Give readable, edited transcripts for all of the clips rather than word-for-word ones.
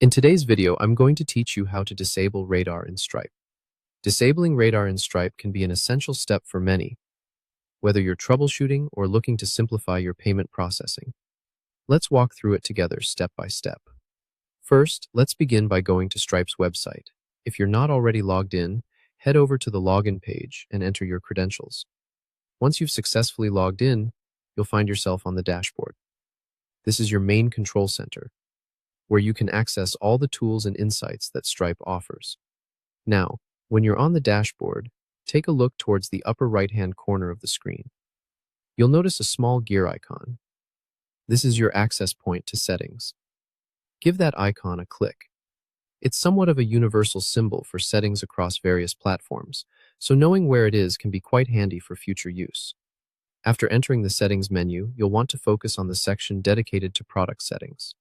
In today's video, I'm going to teach you how to disable radar in Stripe. Disabling radar in Stripe can be an essential step for many, whether you're troubleshooting or looking to simplify your payment processing. Let's walk through it together step by step. First, let's begin by going to Stripe's website. If you're not already logged in, head over to the login page and enter your credentials. Once you've successfully logged in, you'll find yourself on the dashboard. This is your main control center, where you can access all the tools and insights that Stripe offers. Now, when you're on the dashboard, take a look towards the upper right-hand corner of the screen. You'll notice a small gear icon. This is your access point to settings. Give that icon a click. It's somewhat of a universal symbol for settings across various platforms, so knowing where it is can be quite handy for future use. After entering the settings menu, you'll want to focus on the section dedicated to product settings.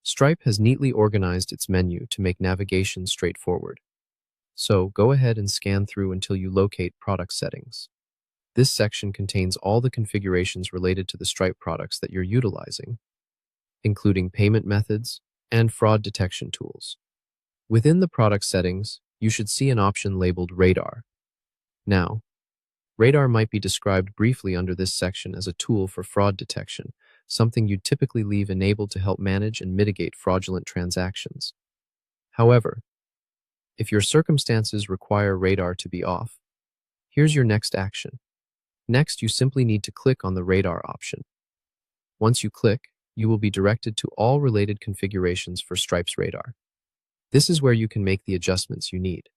Stripe has neatly organized its menu to make navigation straightforward. So go ahead and scan through until you locate product settings. This section contains all the configurations related to the Stripe products that you're utilizing, including payment methods and fraud detection tools. Within the product settings, you should see an option labeled Radar. Now, Radar might be described briefly under this section as a tool for fraud detection, something you'd typically leave enabled to help manage and mitigate fraudulent transactions. However, if your circumstances require Radar to be off, here's your next action. Next, you simply need to click on the Radar option. Once you click, you will be directed to all related configurations for Stripe's Radar. This is where you can make the adjustments you need.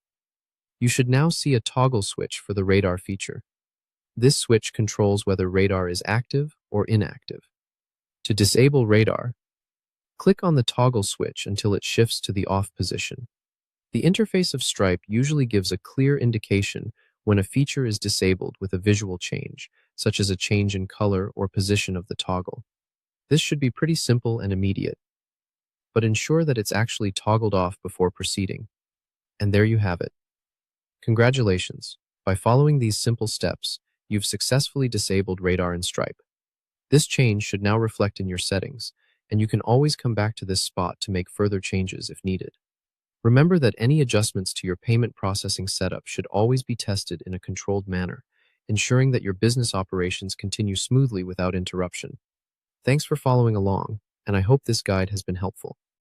You should now see a toggle switch for the Radar feature. This switch controls whether Radar is active or inactive. To disable Radar, click on the toggle switch until it shifts to the off position. The interface of Stripe usually gives a clear indication when a feature is disabled with a visual change, such as a change in color or position of the toggle. This should be pretty simple and immediate, but ensure that it's actually toggled off before proceeding. And there you have it. Congratulations! By following these simple steps, you've successfully disabled Radar in Stripe. This change should now reflect in your settings, and you can always come back to this spot to make further changes if needed. Remember that any adjustments to your payment processing setup should always be tested in a controlled manner, ensuring that your business operations continue smoothly without interruption. Thanks for following along, and I hope this guide has been helpful.